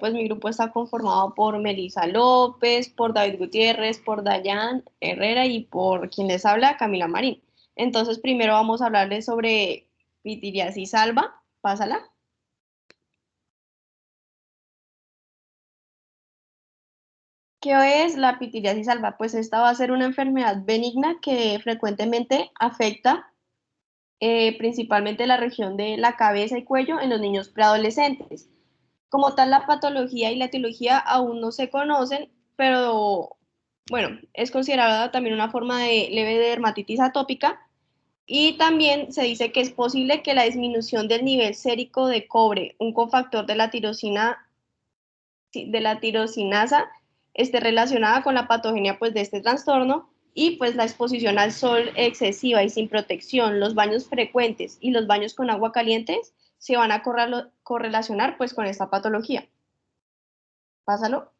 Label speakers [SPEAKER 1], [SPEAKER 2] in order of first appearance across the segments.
[SPEAKER 1] Pues mi grupo está conformado por Melisa López, por David Gutiérrez, por Dayan Herrera y por quien les habla, Camila Marín. Entonces, primero vamos a hablarles sobre pitiriasis alba. Pásala. ¿Qué es la pitiriasis alba? Pues esta va a ser una enfermedad benigna que frecuentemente afecta principalmente la región de la cabeza y cuello en los niños preadolescentes. Como tal, la patología y la etiología aún no se conocen, pero bueno, es considerada también una forma de leve dermatitis atópica y también se dice que es posible que la disminución del nivel sérico de cobre, un cofactor de la tirosinasa, esté relacionada con la patogenia pues, de este trastorno y pues la exposición al sol excesiva y sin protección, los baños frecuentes y los baños con agua caliente se van a correlacionar pues con esta patología. Pásalo.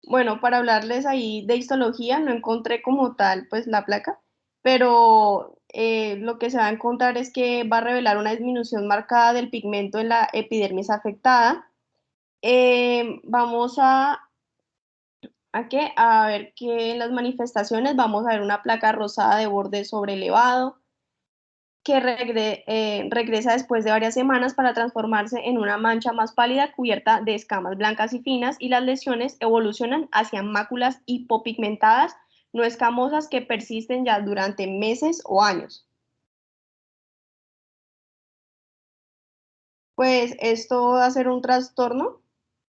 [SPEAKER 1] Bueno, para hablarles ahí de histología, no encontré como tal pues la placa, pero lo que se va a encontrar es que va a revelar una disminución marcada del pigmento en la epidermis afectada. Vamos a ver que en las manifestaciones vamos a ver una placa rosada de borde sobrelevado que regresa después de varias semanas para transformarse en una mancha más pálida cubierta de escamas blancas y finas y las lesiones evolucionan hacia máculas hipopigmentadas no escamosas que persisten ya durante meses o años. Pues esto va a ser un trastorno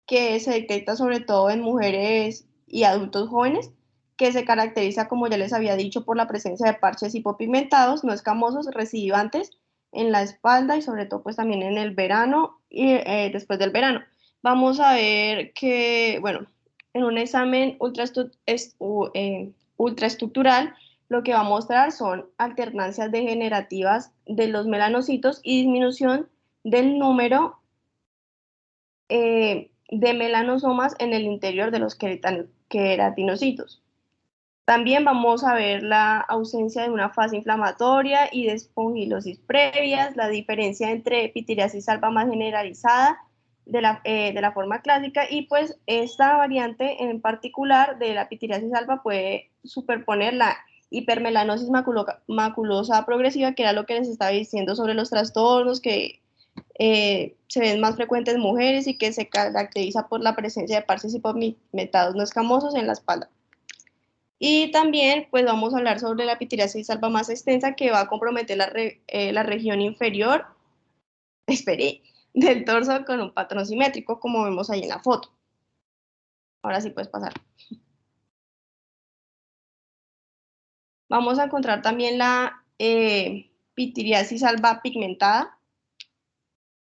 [SPEAKER 1] que se detecta sobre todo en mujeres y adultos jóvenes, que se caracteriza, como ya les había dicho, por la presencia de parches hipopigmentados, no escamosos, recidivantes en la espalda y sobre todo pues también en el verano y después del verano. Vamos a ver que, bueno, en un examen ultraestructural, lo que va a mostrar son alternancias degenerativas de los melanocitos y disminución del número de melanosomas en el interior de los queratinocitos. También vamos a ver la ausencia de una fase inflamatoria y de espongilosis previas, la diferencia entre pitiriasis alba más generalizada de la forma clásica y pues esta variante en particular de la pitiriasis alba puede superponer la hipermelanosis maculosa progresiva, que era lo que les estaba diciendo sobre los trastornos que se ven más frecuentes en mujeres y que se caracteriza por la presencia de parches hipopigmentados no escamosos en la espalda. Y también, pues vamos a hablar sobre la pitiriasis alba más extensa que va a comprometer la región inferior, espere, del torso con un patrón simétrico, como vemos ahí en la foto. Ahora sí puedes pasar. Vamos a encontrar también la pitiriasis alba pigmentada,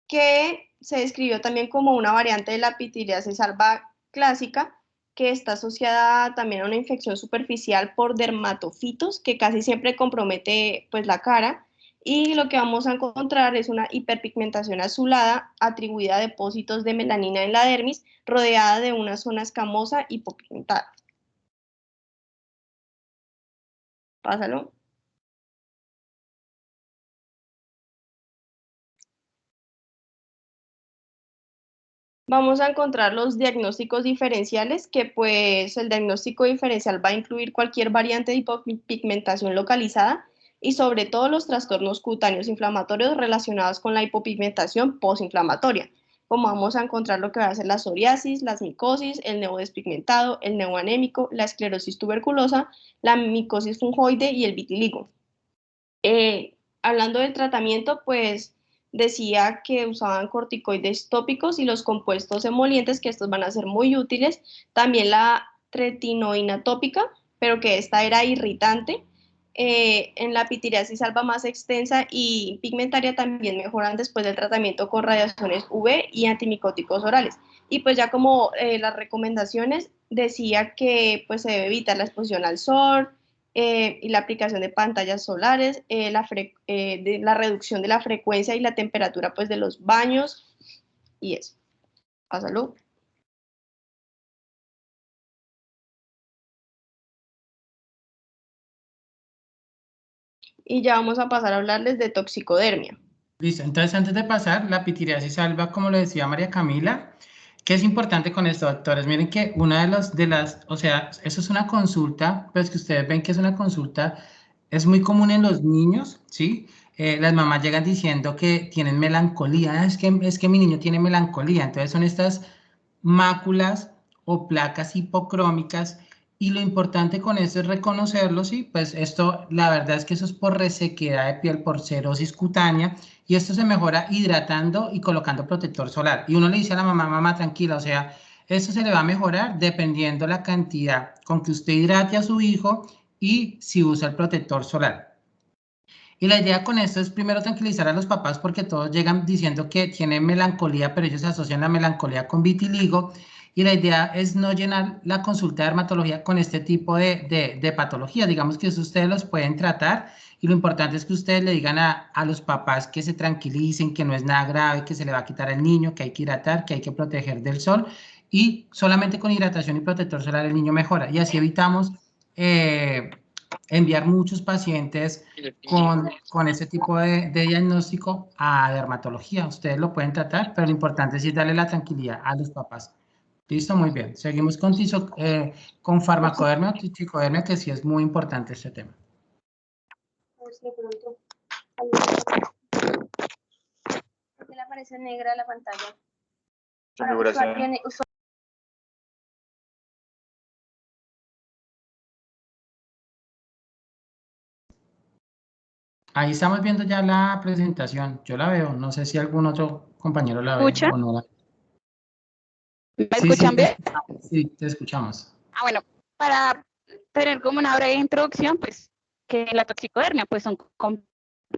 [SPEAKER 1] que se describió también como una variante de la pitiriasis alba clásica, que está asociada también a una infección superficial por dermatofitos, que casi siempre compromete pues la cara, y lo que vamos a encontrar es una hiperpigmentación azulada atribuida a depósitos de melanina en la dermis, rodeada de una zona escamosa hipopigmentada. Pásalo. Vamos a encontrar los diagnósticos diferenciales, que pues el diagnóstico diferencial va a incluir cualquier variante de hipopigmentación localizada y sobre todo los trastornos cutáneos inflamatorios relacionados con la hipopigmentación postinflamatoria, como vamos a encontrar lo que va a ser la psoriasis, la micosis, el neodespigmentado, el neoanémico, la esclerosis tuberculosa, la micosis fungoide y el vitiligo. Hablando del tratamiento, pues decía que usaban corticoides tópicos y los compuestos emolientes, que estos van a ser muy útiles. También la tretinoína tópica, pero que esta era irritante. En la pitiriasis alba más extensa y pigmentaria también mejoran después del tratamiento con radiaciones UV y antimicóticos orales. Y pues ya como las recomendaciones decía que pues se debe evitar la exposición al sol, y la aplicación de pantallas solares, la reducción de la frecuencia y la temperatura pues, de los baños y eso. Pásalo. Y ya vamos a pasar a hablarles de toxicodermia.
[SPEAKER 2] Listo, entonces antes de pasar, la pitiriasis alba, como lo decía María Camila, ¿qué es importante con esto, doctores? Miren que una o sea, eso es una consulta, pues que ustedes ven que es una consulta, es muy común en los niños, ¿sí? Las mamás llegan diciendo que tienen melancolía, es que mi niño tiene melancolía, entonces son estas máculas o placas hipocrómicas y lo importante con esto es reconocerlo, sí, pues esto, la verdad es que eso es por resequedad de piel, por cerosis cutánea, y esto se mejora hidratando y colocando protector solar. Y uno le dice a la mamá, mamá, tranquila, o sea, esto se le va a mejorar dependiendo la cantidad con que usted hidrate a su hijo y si usa el protector solar. Y la idea con esto es primero tranquilizar a los papás porque todos llegan diciendo que tienen melancolía, pero ellos asocian la melancolía con vitiligo. Y la idea es no llenar la consulta de dermatología con este tipo de patologías. Digamos que eso ustedes los pueden tratar y lo importante es que ustedes le digan a los papás que se tranquilicen, que no es nada grave, que se le va a quitar al niño, que hay que hidratar, que hay que proteger del sol y solamente con hidratación y protector solar el niño mejora. Y así evitamos enviar muchos pacientes con ese tipo de diagnóstico a dermatología. Ustedes lo pueden tratar, pero lo importante es darle la tranquilidad a los papás. Listo, muy bien. Seguimos con farmacodermia o tricodermia, que sí es muy importante este tema.
[SPEAKER 1] ¿Por qué le aparece negra la pantalla?
[SPEAKER 2] Ahí estamos viendo ya la presentación. Yo la veo. No sé si algún otro compañero la ve
[SPEAKER 3] ¿Escuchan?
[SPEAKER 2] o no la.
[SPEAKER 3] ¿Me
[SPEAKER 2] Sí, sí,
[SPEAKER 3] escuchan bien?
[SPEAKER 2] sí, te escuchamos.
[SPEAKER 3] Bueno, para tener como una breve introducción, pues, que la toxicodermia, pues son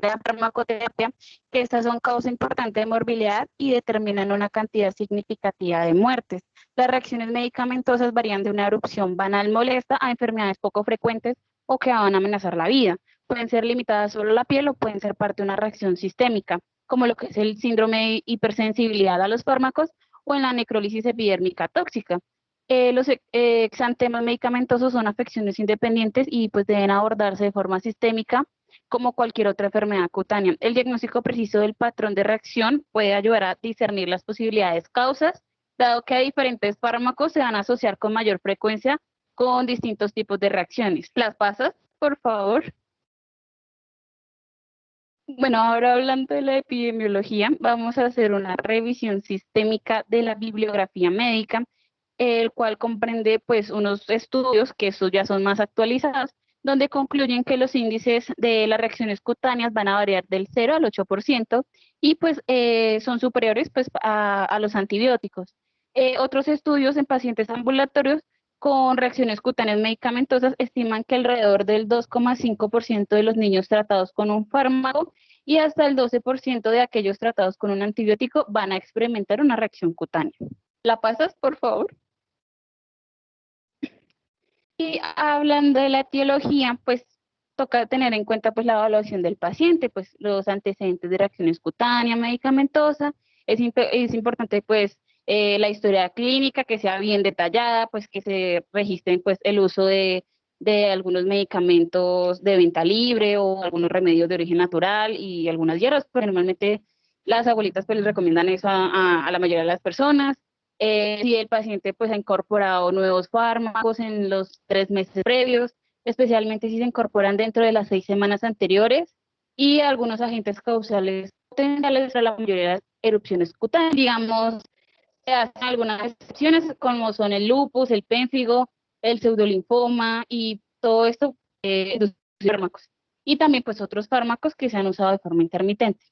[SPEAKER 3] la farmacoterapia, que estas son causa importante de morbilidad y determinan una cantidad significativa de muertes. Las reacciones medicamentosas varían de una erupción banal molesta a enfermedades poco frecuentes o que van a amenazar la vida. Pueden ser limitadas solo a la piel o pueden ser parte de una reacción sistémica, como lo que es el síndrome de hipersensibilidad a los fármacos o en la necrólisis epidérmica tóxica. Los exantemas medicamentosos son afecciones independientes y pues deben abordarse de forma sistémica como cualquier otra enfermedad cutánea. El diagnóstico preciso del patrón de reacción puede ayudar a discernir las posibilidades causas, dado que diferentes fármacos se van a asociar con mayor frecuencia con distintos tipos de reacciones. ¿Las pasas, por favor? Bueno, ahora hablando de la epidemiología, vamos a hacer una revisión sistémica de la bibliografía médica, el cual comprende pues unos estudios que estos ya son más actualizados, donde concluyen que los índices de las reacciones cutáneas van a variar del 0 al 8% y pues son superiores pues a los antibióticos. Otros estudios en pacientes ambulatorios con reacciones cutáneas medicamentosas estiman que alrededor del 2,5% de los niños tratados con un fármaco y hasta el 12% de aquellos tratados con un antibiótico van a experimentar una reacción cutánea. ¿La pasas, por favor? Y hablando de la etiología, pues toca tener en cuenta pues la evaluación del paciente, pues los antecedentes de reacciones cutáneas, medicamentosa. Es importante pues la historia clínica que sea bien detallada, pues que se registren pues el uso de algunos medicamentos de venta libre o algunos remedios de origen natural y algunas hierbas, pero normalmente las abuelitas pues les recomiendan eso a la mayoría de las personas. Si el paciente pues ha incorporado nuevos fármacos en los 3 meses previos, especialmente si se incorporan dentro de las 6 semanas anteriores y algunos agentes causales potenciales para la mayoría de las erupciones cutáneas. Digamos, se hacen algunas excepciones como son el lupus, el pénfigo, el pseudolinfoma y todo esto fármacos. Y también pues otros fármacos que se han usado de forma intermitente.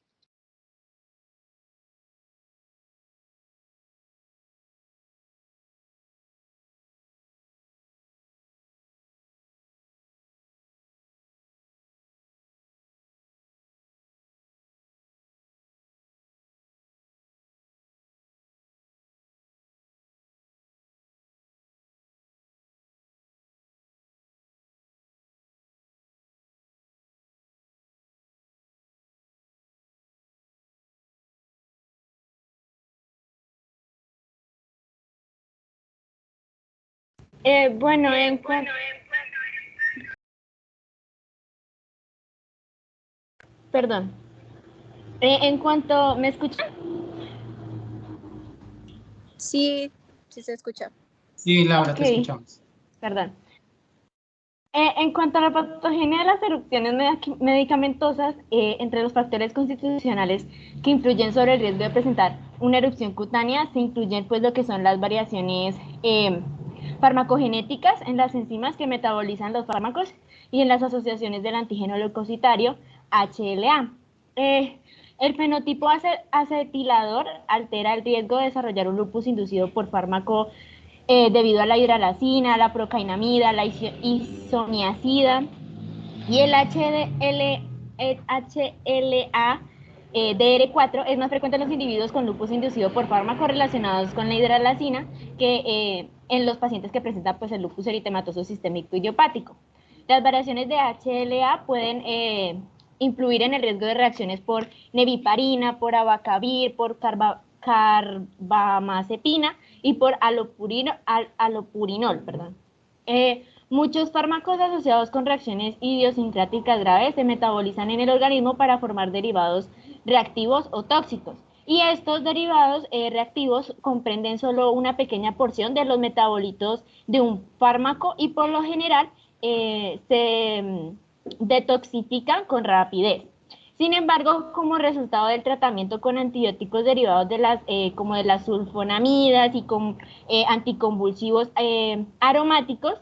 [SPEAKER 1] Bueno, perdón.
[SPEAKER 4] En cuanto, ¿me escuchan?
[SPEAKER 5] Sí, sí se escucha.
[SPEAKER 2] Sí, Laura, te
[SPEAKER 4] Ok,
[SPEAKER 2] escuchamos.
[SPEAKER 4] perdón. En cuanto a la patogenia de las erupciones medicamentosas, entre los factores constitucionales que influyen sobre el riesgo de presentar una erupción cutánea, se incluyen pues lo que son las variaciones farmacogenéticas en las enzimas que metabolizan los fármacos y en las asociaciones del antígeno leucocitario HLA. El fenotipo acetilador altera el riesgo de desarrollar un lupus inducido por fármaco debido a la hidralazina, la procainamida, la isoniazida y el HLA DR4 es más frecuente en los individuos con lupus inducido por fármacos relacionados con la hidralazina que en los pacientes que presentan pues, el lupus eritematoso sistémico idiopático. Las variaciones de HLA pueden influir en el riesgo de reacciones por neviparina, por abacavir, por carbamazepina y por alopurinol. Perdón. Muchos fármacos asociados con reacciones idiosincráticas graves se metabolizan en el organismo para formar derivados reactivos o tóxicos. Y estos derivados reactivos comprenden solo una pequeña porción de los metabolitos de un fármaco y por lo general se detoxifican con rapidez. Sin embargo, como resultado del tratamiento con antibióticos derivados de como de las sulfonamidas y con anticonvulsivos aromáticos,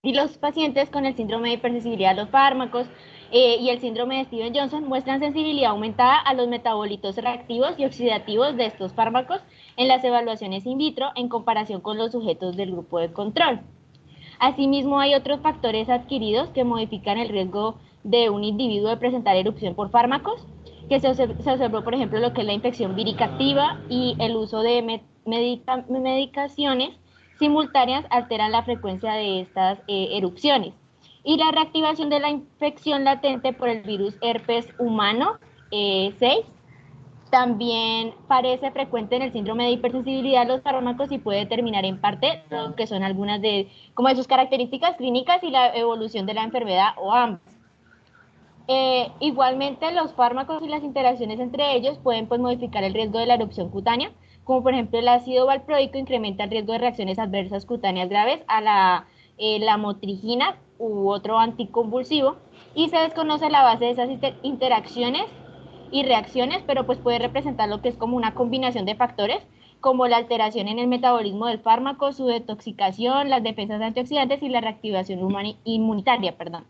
[SPEAKER 4] y los pacientes con el síndrome de hipersensibilidad a los fármacos y el síndrome de Stevens-Johnson muestran sensibilidad aumentada a los metabolitos reactivos y oxidativos de estos fármacos en las evaluaciones in vitro en comparación con los sujetos del grupo de control. Asimismo, hay otros factores adquiridos que modifican el riesgo de un individuo de presentar erupción por fármacos, que se observó, por ejemplo, lo que es la infección vírica activa y el uso de medicaciones simultáneas alteran la frecuencia de estas erupciones. Y la reactivación de la infección latente por el virus herpes humano 6 también parece frecuente en el síndrome de hipersensibilidad a los fármacos y puede determinar en parte lo que son algunas como de sus características clínicas y la evolución de la enfermedad o ambas. Igualmente, los fármacos y las interacciones entre ellos pueden pues, modificar el riesgo de la erupción cutánea, como por ejemplo el ácido valproico incrementa el riesgo de reacciones adversas cutáneas graves a la motrigina u otro anticonvulsivo, y se desconoce la base de esas interacciones y reacciones, pero pues puede representar lo que es como una combinación de factores, como la alteración en el metabolismo del fármaco, su detoxicación, las defensas antioxidantes y la reactivación inmunitaria, perdón.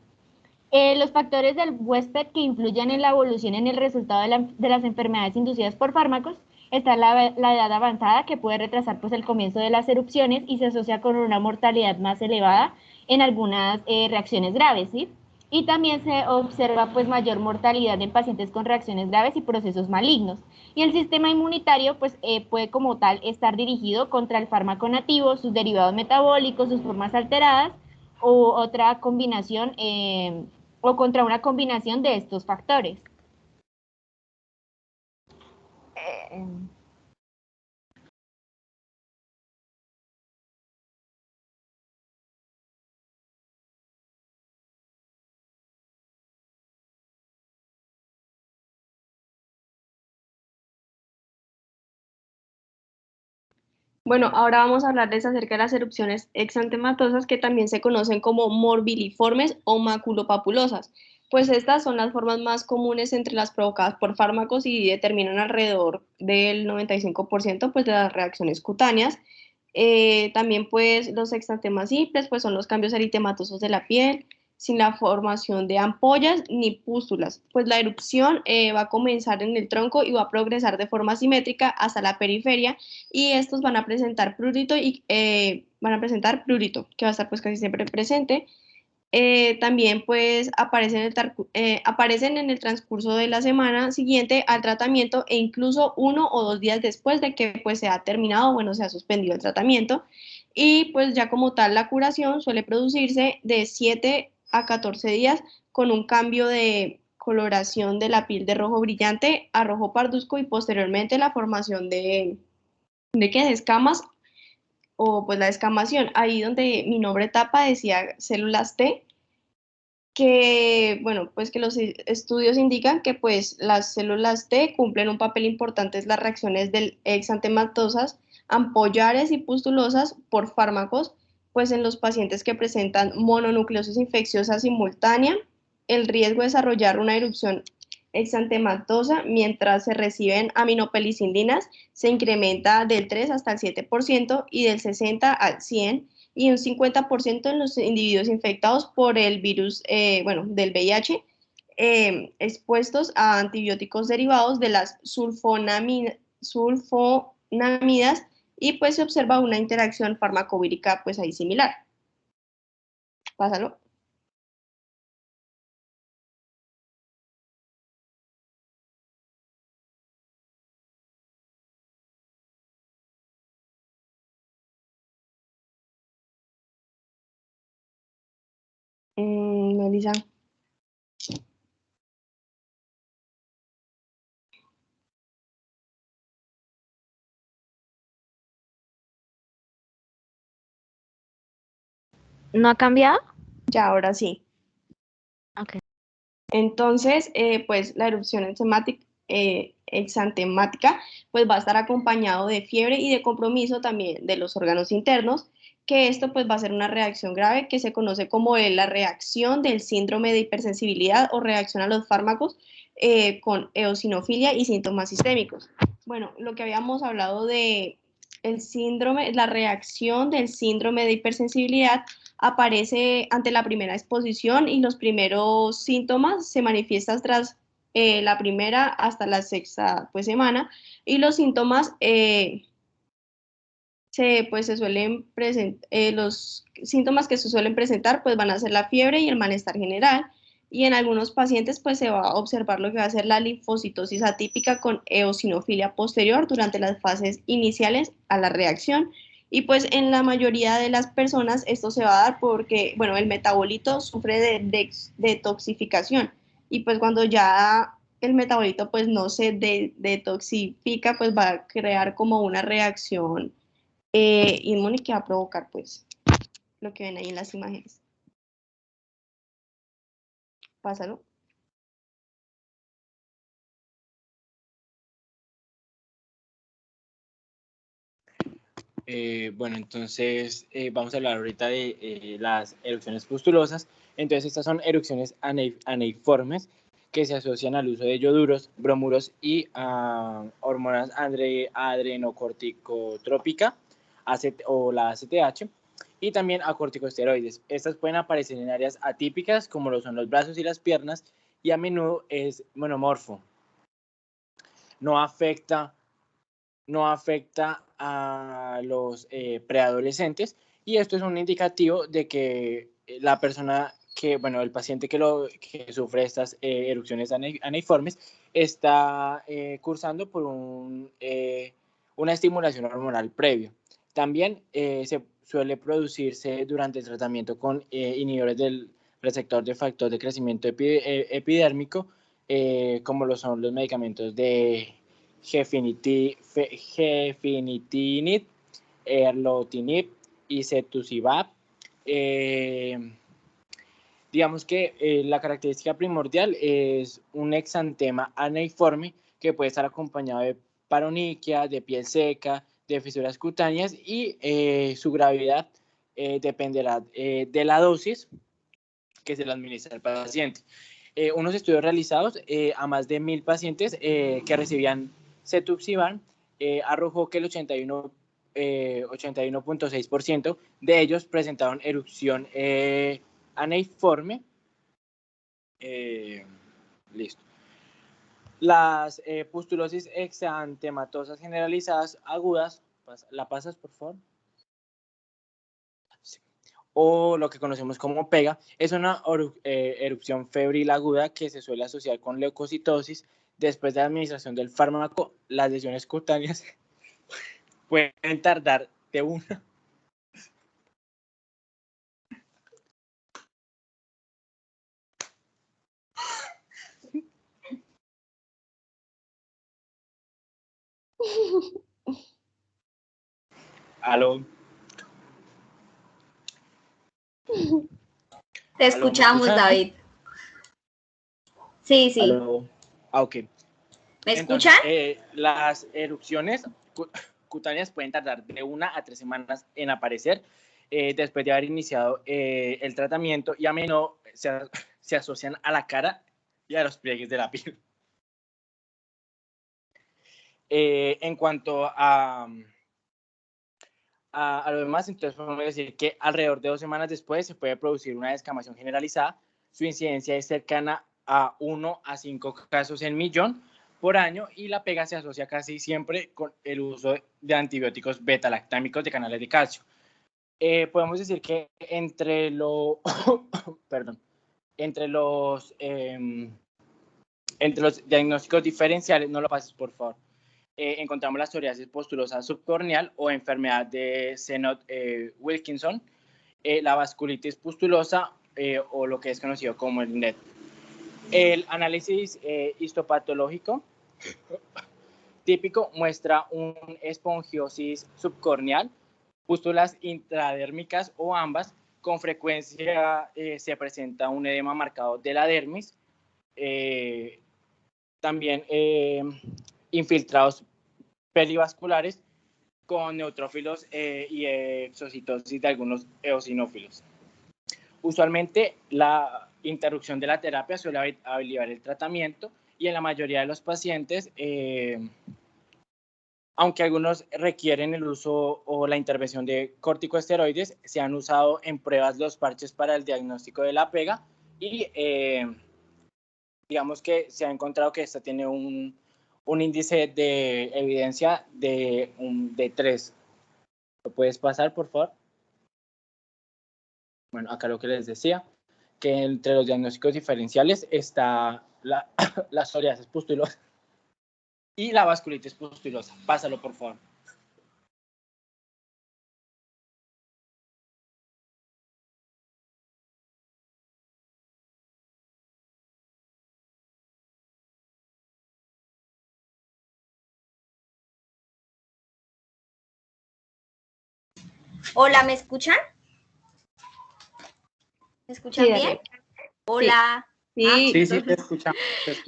[SPEAKER 4] Los factores del huésped que influyen en la evolución en el resultado de las enfermedades inducidas por fármacos está la edad avanzada, que puede retrasar pues, el comienzo de las erupciones y se asocia con una mortalidad más elevada en algunas reacciones graves, ¿sí? Y también se observa pues, mayor mortalidad en pacientes con reacciones graves y procesos malignos. Y el sistema inmunitario pues, puede como tal estar dirigido contra el fármaco nativo, sus derivados metabólicos, sus formas alteradas o otra combinación o contra una combinación de estos factores.
[SPEAKER 1] Bueno, ahora vamos a hablarles acerca de las erupciones exantematosas que también se conocen como morbiliformes o maculopapulosas, pues estas son las formas más comunes entre las provocadas por fármacos y determinan alrededor del 95% pues, de las reacciones cutáneas. También pues los exantemas simples pues son los cambios eritematosos de la piel sin la formación de ampollas ni pústulas, pues la erupción va a comenzar en el tronco y va a progresar de forma simétrica hasta la periferia y estos van a presentar prurito y van a presentar prurito, que va a estar pues casi siempre presente. También pues aparecen en el transcurso de la semana siguiente al tratamiento e incluso 1 o 2 días después de que pues se ha terminado, bueno, se ha suspendido el tratamiento y pues ya como tal la curación suele producirse de 7 a 14 días con un cambio de coloración de la piel de rojo brillante a rojo parduzco y posteriormente la formación de escamas o pues la descamación, ahí donde mi nombre tapa decía células T, que, bueno, pues que los estudios indican que pues las células T cumplen un papel importante en las reacciones del exantematosas, ampollares y pustulosas por fármacos, pues en los pacientes que presentan mononucleosis infecciosa simultánea, el riesgo de desarrollar una erupción exantematosa mientras se reciben aminopenicilinas se incrementa del 3 hasta el 7% y del 60 al 100 y un 50% en los individuos infectados por el virus, bueno, del VIH, expuestos a antibióticos derivados de las sulfonamidas y pues se observa una interacción farmacovírica pues ahí similar. Pásalo. Melissa.
[SPEAKER 4] ¿No ha cambiado?
[SPEAKER 1] Ya, ahora sí.
[SPEAKER 4] Ok.
[SPEAKER 1] Entonces, pues la erupción exantemática pues va a estar acompañado de fiebre y de compromiso también de los órganos internos, que esto pues va a ser una reacción grave que se conoce como la reacción del síndrome de hipersensibilidad o reacción a los fármacos con eosinofilia y síntomas sistémicos. Bueno, lo que habíamos hablado de el síndrome, la reacción del síndrome de hipersensibilidad aparece ante la primera exposición y los primeros síntomas se manifiestan tras la primera hasta la sexta pues, semana y los síntomas se suelen los síntomas que se suelen presentar pues van a ser la fiebre y el malestar general y en algunos pacientes pues se va a observar lo que va a ser la linfocitosis atípica con eosinofilia posterior durante las fases iniciales a la reacción y pues en la mayoría de las personas esto se va a dar porque bueno el metabolito sufre de detoxificación y pues cuando ya el metabolito pues no se detoxifica pues va a crear como una reacción inmune que va a provocar pues lo que ven ahí en las imágenes. Pásalo.
[SPEAKER 6] Bueno, entonces vamos a hablar ahorita de las erupciones pustulosas. Entonces estas son erupciones aneiformes que se asocian al uso de ioduros, bromuros y hormonas adrenocorticotrópica o la ACTH y también a corticosteroides. Estas pueden aparecer en áreas atípicas como lo son los brazos y las piernas y a menudo es monomorfo. No afecta a los preadolescentes y esto es un indicativo de que la persona que, bueno, el paciente que sufre estas erupciones aneiformes está cursando por una estimulación hormonal previo. También se suele producirse durante el tratamiento con inhibidores del receptor de factor de crecimiento epidérmico, como lo son los medicamentos de gefinitinib, erlotinib y cetuximab. Digamos que la característica primordial es un exantema aneiforme que puede estar acompañado de paroniquia, de piel seca, de fisuras cutáneas y su gravedad dependerá de la dosis que se le administra al paciente. Unos estudios realizados a más de 1.000 pacientes que recibían cetuximab arrojó que el 81.6% de ellos presentaron erupción aneiforme. Listo. Las pustulosis exantematosas generalizadas agudas, ¿la pasas por favor? Sí. O lo que conocemos como PEGA, es una erupción febril aguda que se suele asociar con leucocitosis. Después de la administración del fármaco, las lesiones cutáneas pueden tardar de 1 ¿Aló?
[SPEAKER 5] Te escuchamos, David. Sí, sí.
[SPEAKER 6] Aló. Ah, ok.
[SPEAKER 5] ¿Me
[SPEAKER 6] Entonces,
[SPEAKER 5] escuchan?
[SPEAKER 6] las erupciones cutáneas pueden tardar de 1 a 3 semanas en aparecer después de haber iniciado el tratamiento y a menudo se asocian a la cara y a los pliegues de la piel. En cuanto a lo demás, entonces podemos decir que alrededor de 2 semanas después se puede producir una descamación generalizada. Su incidencia es cercana a 1 a 5 casos en millón por año y la pega se asocia casi siempre con el uso de antibióticos beta-lactámicos de canales de calcio. Podemos decir que perdón, entre los diagnósticos diferenciales, no lo pases por favor, encontramos la psoriasis pustulosa subcorneal o enfermedad de Sennott-Wilkinson, la vasculitis pustulosa o lo que es conocido como el NET. El análisis histopatológico típico muestra un esponjiosis subcorneal, pústulas intradérmicas o ambas. Con frecuencia se presenta un edema marcado de la dermis, también infiltrados perivasculares con neutrófilos y exocitosis de algunos eosinófilos. Usualmente la interrupción de la terapia suele aliviar el tratamiento y en la mayoría de los pacientes, aunque algunos requieren el uso o la intervención de corticosteroides, se han usado en pruebas los parches para el diagnóstico de la pega y digamos que se ha encontrado que esta tiene un índice de evidencia de 3. ¿Lo puedes pasar, por favor? Bueno, acá lo que les decía, que entre los diagnósticos diferenciales está la psoriasis pustulosa y la vasculitis pustulosa. Pásalo, por favor.
[SPEAKER 5] Hola, ¿me escuchan? ¿Me escuchan
[SPEAKER 3] Sí,
[SPEAKER 5] bien?
[SPEAKER 3] dale.
[SPEAKER 5] Hola.
[SPEAKER 1] Sí.
[SPEAKER 6] Sí, te escuchamos.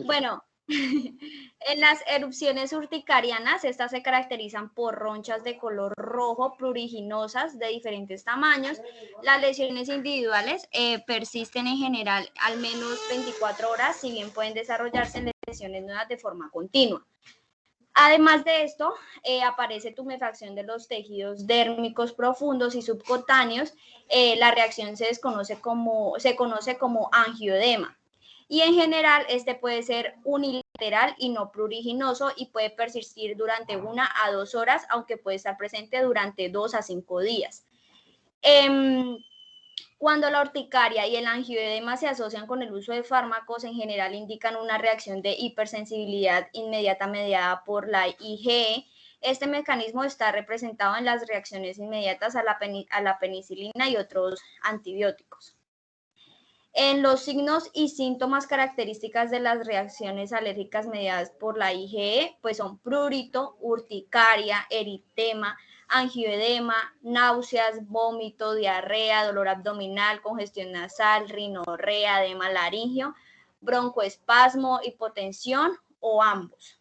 [SPEAKER 5] Bueno, en las erupciones urticarianas, estas se caracterizan por ronchas de color rojo pruriginosas de diferentes tamaños. Las lesiones individuales persisten en general al menos 24 horas, si bien pueden desarrollarse lesiones nuevas de forma continua. Además de esto, aparece tumefacción de los tejidos dérmicos profundos y subcutáneos. La reacción se conoce como angioedema. Y en general, este puede ser unilateral y no pruriginoso y puede persistir durante 1 a 2 horas, aunque puede estar presente durante 2 a 5 días. Cuando la urticaria y el angioedema se asocian con el uso de fármacos, en general indican una reacción de hipersensibilidad inmediata mediada por la IgE. Este mecanismo está representado en las reacciones inmediatas a la penicilina y otros antibióticos. En los signos y síntomas características de las reacciones alérgicas mediadas por la IgE, pues son prurito, urticaria, eritema, angioedema, náuseas, vómito, diarrea, dolor abdominal, congestión nasal, rinorrea, edema laringio, broncoespasmo, hipotensión o ambos.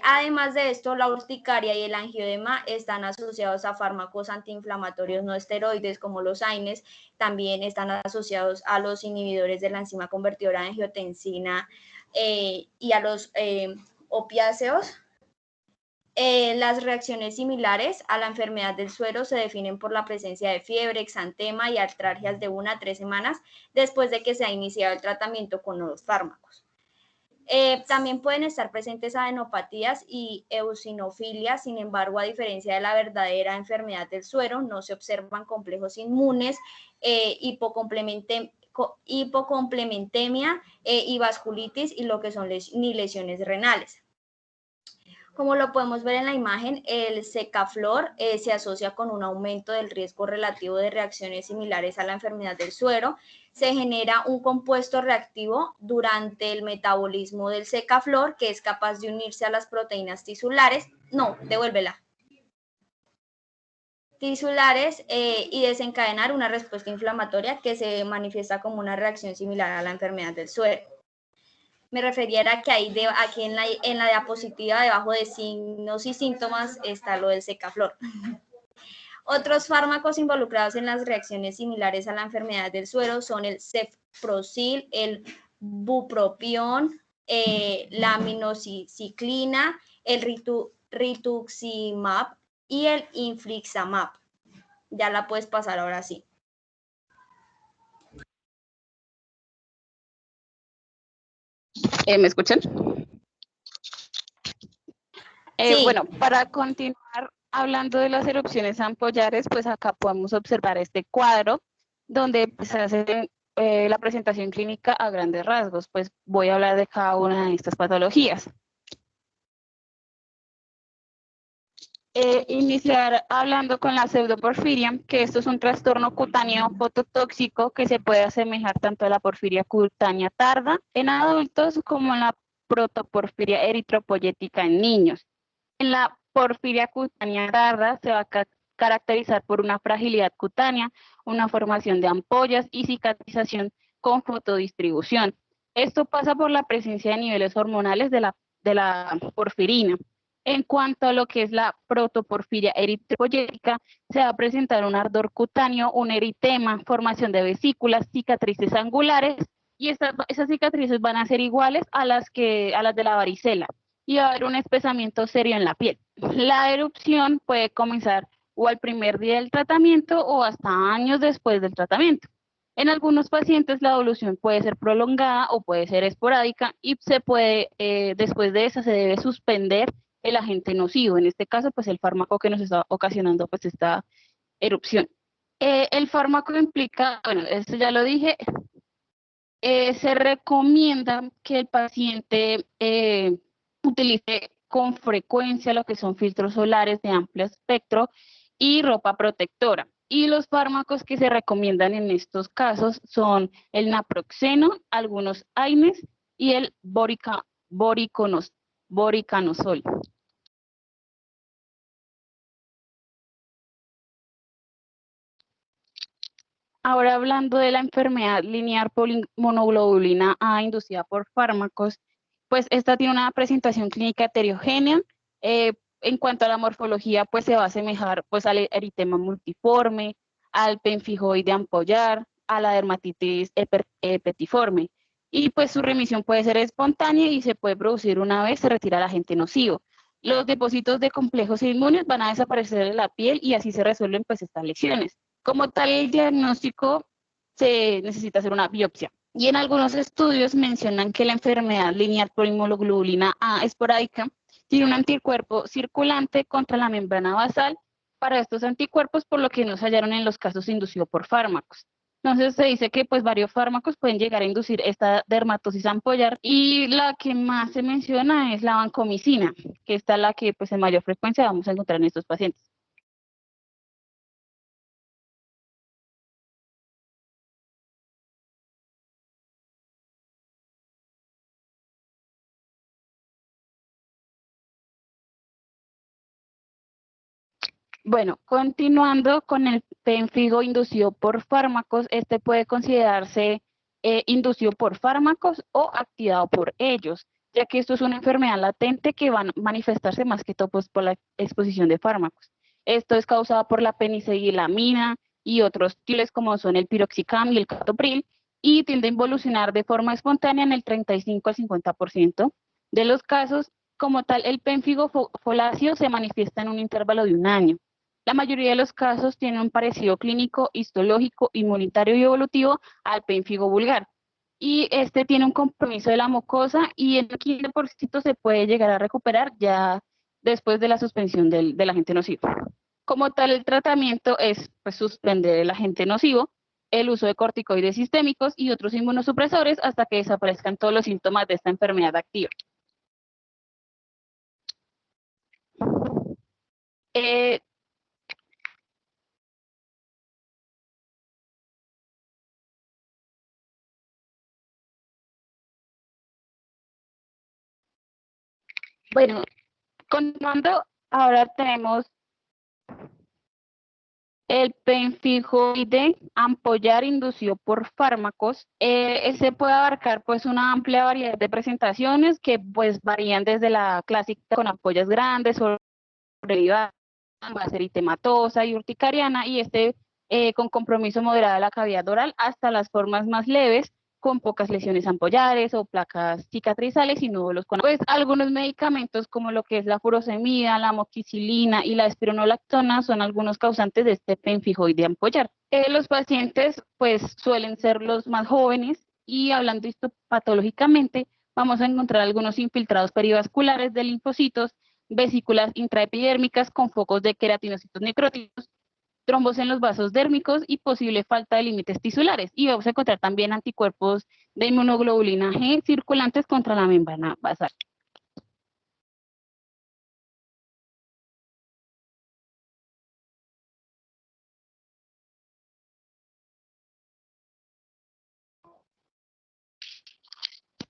[SPEAKER 5] Además de esto, la urticaria y el angioedema están asociados a fármacos antiinflamatorios no esteroides como los AINES, también están asociados a los inhibidores de la enzima convertidora de angiotensina y a los opiáceos. Las reacciones similares a la enfermedad del suero se definen por la presencia de fiebre, exantema y artralgias de 1 a 3 semanas después de que se ha iniciado el tratamiento con los fármacos. También pueden estar presentes adenopatías y eosinofilias, sin embargo, a diferencia de la verdadera enfermedad del suero, no se observan complejos inmunes, hipocomplementemia y vasculitis y lo que son ni lesiones renales. Como lo podemos ver en la imagen, el secaflor se asocia con un aumento del riesgo relativo de reacciones similares a la enfermedad del suero. Se genera un compuesto reactivo durante el metabolismo del secaflor que es capaz de unirse a las proteínas tisulares. No, devuélvela. Tisulares y desencadenar una respuesta inflamatoria que se manifiesta como una reacción similar a la enfermedad del suero. Me refería a que aquí en la diapositiva, debajo de signos y síntomas, está lo del secaflor. Otros fármacos involucrados en las reacciones similares a la enfermedad del suero son el cefprozil, el bupropión, la minoxicilina, el rituximab y el infliximab. Ya la puedes pasar ahora sí.
[SPEAKER 3] ¿Me escuchan?
[SPEAKER 5] Sí.
[SPEAKER 3] Bueno, para continuar hablando de las erupciones ampollares, pues acá podemos observar este cuadro donde pues, se hace la presentación clínica a grandes rasgos. Pues voy a hablar de cada una de estas patologías. Iniciar hablando con la pseudoporfiria, que esto es un trastorno cutáneo fototóxico que se puede asemejar tanto a la porfiria cutánea tarda en adultos como en la protoporfiria eritropoyética en niños. En la porfiria cutánea tarda se va a caracterizar por una fragilidad cutánea, una formación de ampollas y cicatrización con fotodistribución. Esto pasa por la presencia de niveles hormonales de la porfirina. En cuanto a lo que es la protoporfiria eritropoyética, se va a presentar un ardor cutáneo, un eritema, formación de vesículas, cicatrices angulares, y esas cicatrices van a ser iguales a las de la varicela, y va a haber un espesamiento serio en la piel. La erupción puede comenzar o al primer día del tratamiento o hasta años después del tratamiento. En algunos pacientes la evolución puede ser prolongada o puede ser esporádica y después de esa se debe suspender el agente nocivo, en este caso pues el fármaco que nos está ocasionando pues esta erupción. El fármaco implica, bueno, esto ya lo dije, se recomienda que el paciente utilice con frecuencia lo que son filtros solares de amplio espectro y ropa protectora. Y los fármacos que se recomiendan en estos casos son el naproxeno, algunos AINES y el voriconazol. Ahora hablando de la enfermedad lineal polimonoglobulina A inducida por fármacos, pues esta tiene una presentación clínica heterogénea. En cuanto a la morfología, pues se va a asemejar pues al eritema multiforme, al pemfigoide ampollar, a la dermatitis petiforme. Y pues su remisión puede ser espontánea y se puede producir una vez se retira el agente nocivo. Los depósitos de complejos inmunes van a desaparecer de la piel y así se resuelven pues estas lesiones. Como tal, el diagnóstico se necesita hacer una biopsia. Y en algunos estudios mencionan que la enfermedad lineal polimonoglobulina A esporádica tiene un anticuerpo circulante contra la membrana basal para estos anticuerpos, por lo que no se hallaron en los casos inducidos por fármacos. Entonces se dice que pues varios fármacos pueden llegar a inducir esta dermatosis ampollar y la que más se menciona es la vancomicina, que esta es la que pues en mayor frecuencia vamos a encontrar en estos pacientes. Bueno, continuando con el pemfigo inducido por fármacos, este puede considerarse inducido por fármacos o activado por ellos, ya que esto es una enfermedad latente que va a manifestarse más que todo pues, por la exposición de fármacos. Esto es causado por la penicillamina y otros tiles como son el piroxicam y el captopril, y tiende a involucionar de forma espontánea en el 35 al 50% de los casos. Como tal, el pemfigo foláceo se manifiesta en un intervalo de un año. La mayoría de los casos tienen un parecido clínico, histológico, inmunitario y evolutivo al pemfigo vulgar. Y este tiene un compromiso de la mucosa y en el 15% se puede llegar a recuperar ya después de la suspensión del agente nocivo. Como tal, el tratamiento es pues, suspender el agente nocivo, el uso de corticoides sistémicos y otros inmunosupresores hasta que desaparezcan todos los síntomas de esta enfermedad activa. Bueno, continuando, ahora tenemos El pemfijoide ampollar inducido por fármacos, se puede abarcar pues una amplia variedad de presentaciones que pues varían desde la clásica con ampollas grandes, sobrevivas, eritematosa y urticariana, y con compromiso moderado de la cavidad oral, hasta las formas más leves, con pocas lesiones ampollares o placas cicatrizales y nódulos con pues algunos medicamentos como lo que es la furosemida, la amoxicilina y la espironolactona son algunos causantes de este pemfijoide ampollar. Los pacientes pues suelen ser los más jóvenes, y hablando histopatológicamente vamos a encontrar algunos infiltrados perivasculares de linfocitos, vesículas intraepidérmicas con focos de queratinocitos necróticos, trombos en los vasos dérmicos y posible falta de límites tisulares. Y vamos a encontrar también anticuerpos de inmunoglobulina G circulantes contra la membrana basal.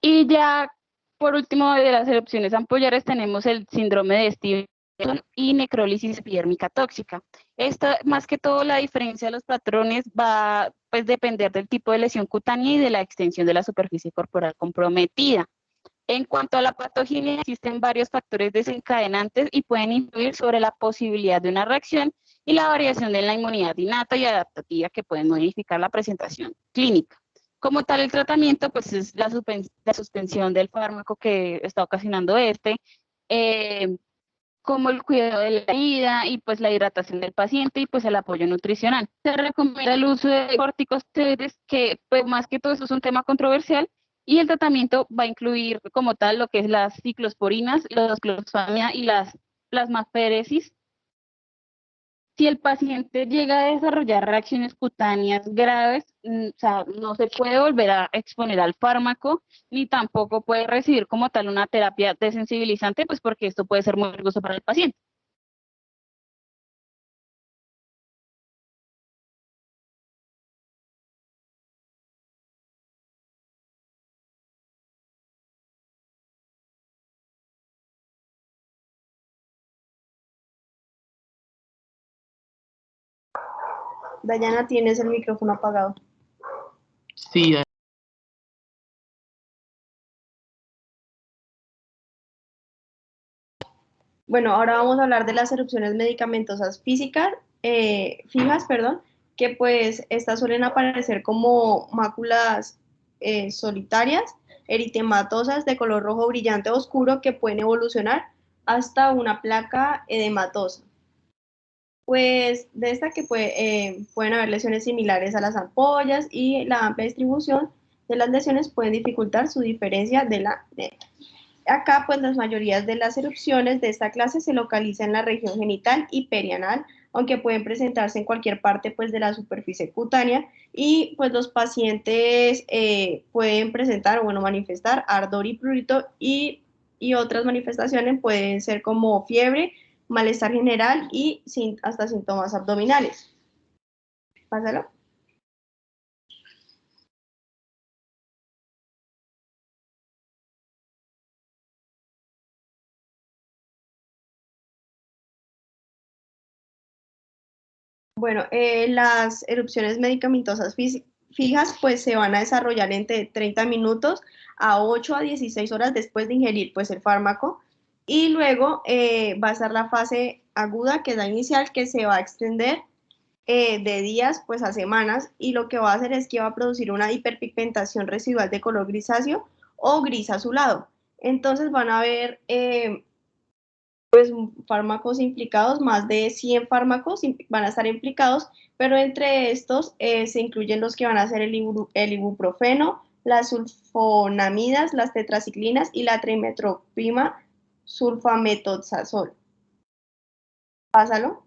[SPEAKER 3] Y ya por último de las erupciones ampollares tenemos el síndrome de Stevenson y necrólisis epidérmica tóxica. Esta, más que todo, la diferencia de los patrones va a pues, depender del tipo de lesión cutánea y de la extensión de la superficie corporal comprometida. En cuanto a la patogenia, existen varios factores desencadenantes y pueden influir sobre la posibilidad de una reacción y la variación de la inmunidad innata y adaptativa que pueden modificar la presentación clínica. Como tal, el tratamiento pues, es la suspensión del fármaco que está ocasionando como el cuidado de la vida y pues la hidratación del paciente y pues el apoyo nutricional. Se recomienda el uso de corticosteroides, que pues más que todo eso es un tema controversial, y el tratamiento va a incluir como tal lo que es las ciclosporinas, la clofamida y las plasmaféresis. Si el paciente llega a desarrollar reacciones cutáneas graves, o sea, no se puede volver a exponer al fármaco, ni tampoco puede recibir como tal una terapia desensibilizante, pues porque esto puede ser muy riesgoso para el paciente.
[SPEAKER 1] Dayana, tienes el micrófono apagado.
[SPEAKER 2] Sí,
[SPEAKER 1] Bueno, ahora vamos a hablar de las erupciones medicamentosas fijas, que pues estas suelen aparecer como máculas solitarias, eritematosas de color rojo brillante oscuro que pueden evolucionar hasta una placa edematosa. Pues de esta que pueden haber lesiones similares a las ampollas, y la amplia distribución de las lesiones pueden dificultar su diferencia acá, pues las mayorías de las erupciones de esta clase se localizan en la región genital y perianal, aunque pueden presentarse en cualquier parte pues de la superficie cutánea, y pues los pacientes pueden presentar o manifestar ardor y prurito, y otras manifestaciones pueden ser como fiebre, malestar general y hasta síntomas abdominales. Pásalo. Bueno, las erupciones medicamentosas fijas pues se van a desarrollar entre 30 minutos a 8 a 16 horas después de ingerir pues el fármaco, y luego va a estar la fase aguda, que es la inicial, que se va a extender de días pues a semanas, y lo que va a hacer es que va a producir una hiperpigmentación residual de color grisáceo o gris azulado. Entonces van a haber pues fármacos implicados, más de 100 fármacos van a estar implicados, pero entre estos se incluyen los que van a ser el ibuprofeno, las sulfonamidas, las tetraciclinas y la trimetoprim sulfamethoxazol. Pásalo.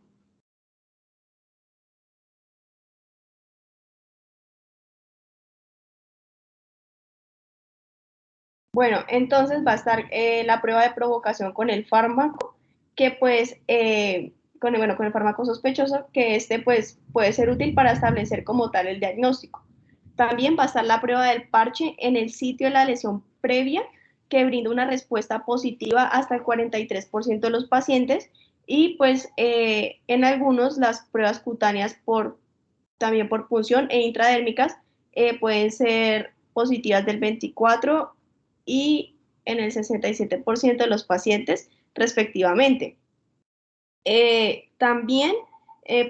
[SPEAKER 1] Bueno, entonces va a estar la prueba de provocación con el fármaco, que pues, con el fármaco sospechoso, que pues puede ser útil para establecer como tal el diagnóstico. También va a estar la prueba del parche en el sitio de la lesión previa, que brinda una respuesta positiva hasta el 43% de los pacientes, Y pues en algunos las pruebas cutáneas también por punción e intradérmicas pueden ser positivas del 24 y en el 67% de los pacientes respectivamente. También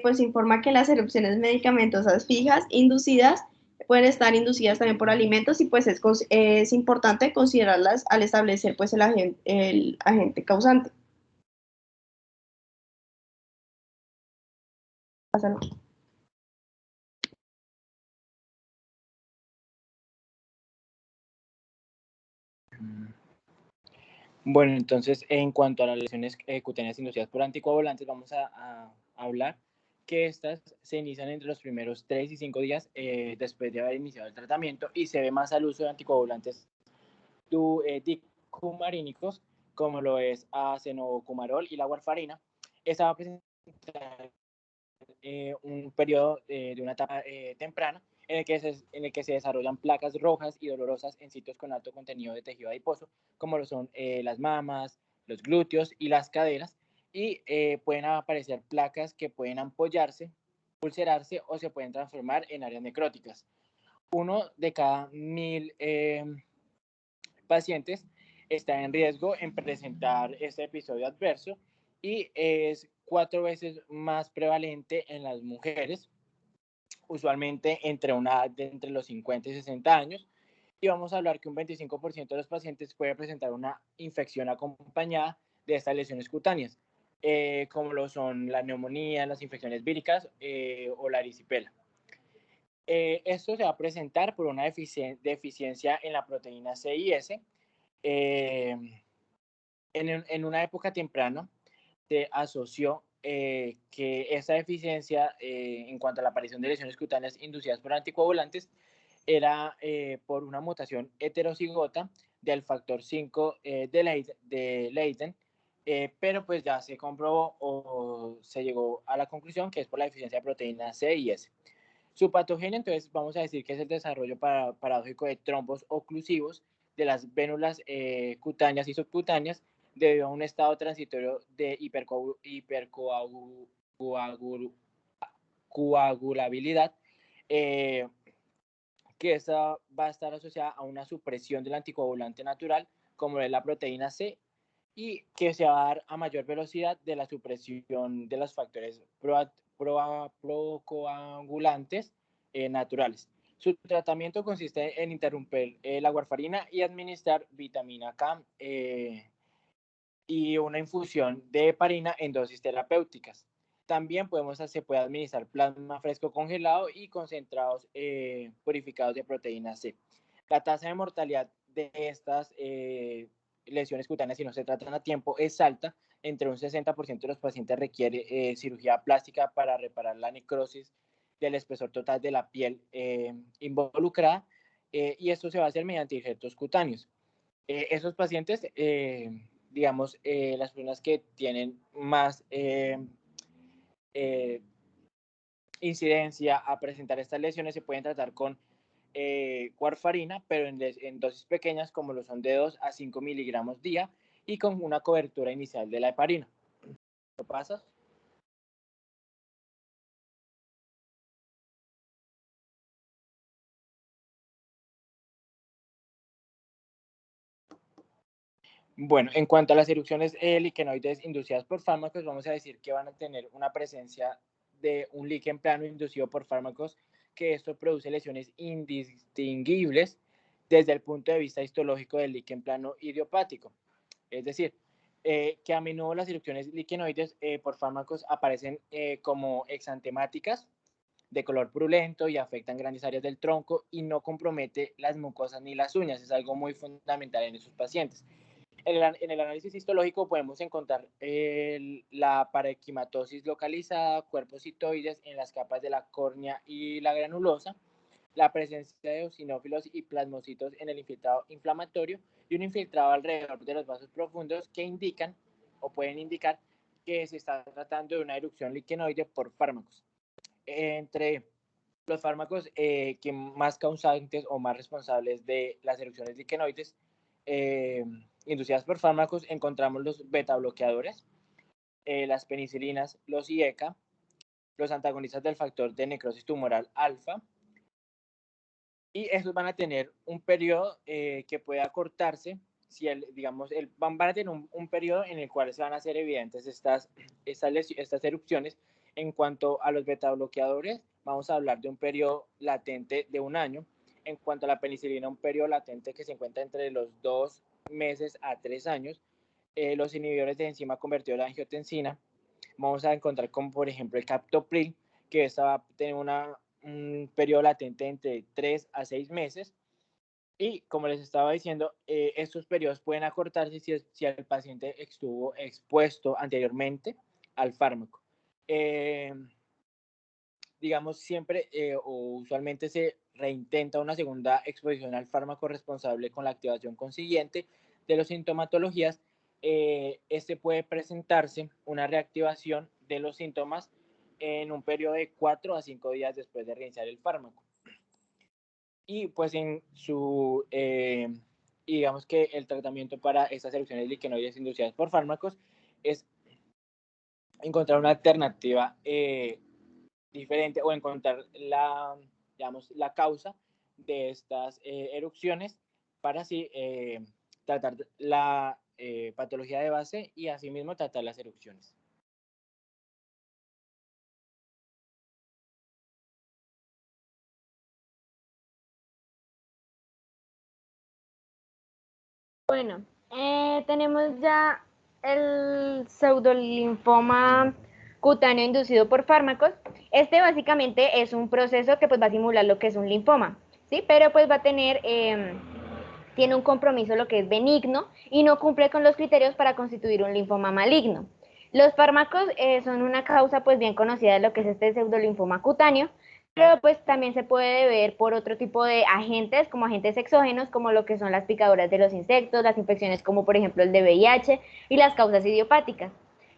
[SPEAKER 1] pues informa que las erupciones medicamentosas fijas inducidas pueden estar inducidas también por alimentos y pues es importante considerarlas al establecer pues el agente causante. Pásalo.
[SPEAKER 6] Bueno, entonces, en cuanto a las lesiones cutáneas inducidas por anticoagulantes, vamos a hablar que estas se inician entre los primeros 3 y 5 días después de haber iniciado el tratamiento y se ve más al uso de anticoagulantes dicumarínicos, como lo es acenocumarol y la warfarina. Esta va a presentar un periodo de una etapa temprana en el que se desarrollan placas rojas y dolorosas en sitios con alto contenido de tejido adiposo, como lo son las mamas, los glúteos y las caderas, y pueden aparecer placas que pueden ampollarse, ulcerarse o se pueden transformar en áreas necróticas. 1 de cada 1000 pacientes está en riesgo en presentar este episodio adverso y es 4 veces más prevalente en las mujeres, usualmente entre los 50 y 60 años, y vamos a hablar que un 25% de los pacientes puede presentar una infección acompañada de estas lesiones cutáneas, como lo son la neumonía, las infecciones víricas o la erisipela. Esto se va a presentar por una deficiencia en la proteína C y S. En una época temprana se asoció que esa deficiencia en cuanto a la aparición de lesiones cutáneas inducidas por anticoagulantes era por una mutación heterocigota del factor 5 de Leiden, pero pues ya se comprobó o se llegó a la conclusión que es por la deficiencia de proteína C y S. Su patogenia, entonces, vamos a decir que es el desarrollo paradójico de trombos oclusivos de las vénulas cutáneas y subcutáneas debido a un estado transitorio de hipercoagulabilidad, que esa va a estar asociada a una supresión del anticoagulante natural, como es la proteína C, y que se va a dar a mayor velocidad de la supresión de los factores procoagulantes naturales. Su tratamiento consiste en interrumpir la warfarina y administrar vitamina K y una infusión de heparina en dosis terapéuticas. También se puede administrar plasma fresco congelado y concentrados purificados de proteína C. La tasa de mortalidad de estas lesiones cutáneas, si no se tratan a tiempo, es alta. Entre un 60% de los pacientes requiere cirugía plástica para reparar la necrosis del espesor total de la piel involucrada, y esto se va a hacer mediante injertos cutáneos. Esos pacientes, digamos, las personas que tienen más incidencia a presentar estas lesiones se pueden tratar con warfarina, pero en dosis pequeñas, como lo son de 2 a 5 miligramos día, y con una cobertura inicial de la heparina. ¿Lo pasas? Bueno, en cuanto a las erupciones liquenoides inducidas por fármacos, vamos a decir que van a tener una presencia de un líquen plano inducido por fármacos, que esto produce lesiones indistinguibles desde el punto de vista histológico del líquen plano idiopático. Es decir, que a menudo las erupciones liquenoides por fármacos aparecen como exantemáticas, de color purulento, y afectan grandes áreas del tronco y no compromete las mucosas ni las uñas. Es algo muy fundamental en esos pacientes. En el análisis histológico podemos encontrar la parenquimatosis localizada, cuerpos citoides en las capas de la córnea y la granulosa, la presencia de eosinófilos y plasmocitos en el infiltrado inflamatorio y un infiltrado alrededor de los vasos profundos que indican o pueden indicar que se está tratando de una erupción liquenoide por fármacos. Entre los fármacos que más causantes o más responsables de las erupciones liquenoides inducidas por fármacos encontramos los beta bloqueadores, las penicilinas, los IECA, los antagonistas del factor de necrosis tumoral alfa, y estos van a tener un periodo que puede acortarse, si van a tener un periodo en el cual se van a hacer evidentes estas erupciones. En cuanto a los beta bloqueadores, vamos a hablar de un periodo latente de 1 año. En cuanto a la penicilina, un periodo latente que se encuentra entre los 2 meses a 3 años. Los inhibidores de enzima convertidora de angiotensina, vamos a encontrar como por ejemplo el captopril, que esta va a tener un periodo latente entre 3 a 6 meses. Y como les estaba diciendo, estos periodos pueden acortarse si el paciente estuvo expuesto anteriormente al fármaco. Digamos, siempre o usualmente se reintenta una segunda exposición al fármaco responsable con la activación consiguiente de las sintomatologías. Este puede presentarse una reactivación de los síntomas en un periodo de 4 a 5 días después de reiniciar el fármaco. Y pues digamos que el tratamiento para estas erupciones liquenoides inducidas por fármacos es encontrar una alternativa diferente o encontrar la causa de estas erupciones para así tratar la patología de base y asimismo tratar las erupciones.
[SPEAKER 4] Bueno, tenemos ya el pseudolinfoma cutáneo inducido por fármacos. Este básicamente es un proceso que pues va a simular lo que es un linfoma, ¿sí? Pero pues va a tener, tiene un compromiso lo que es benigno y no cumple con los criterios para constituir un linfoma maligno. Los fármacos son una causa pues bien conocida de lo que es este pseudolinfoma cutáneo, pero pues también se puede ver por otro tipo de agentes, como agentes exógenos, como lo que son las picaduras de los insectos, las infecciones como por ejemplo el de VIH y las causas idiopáticas.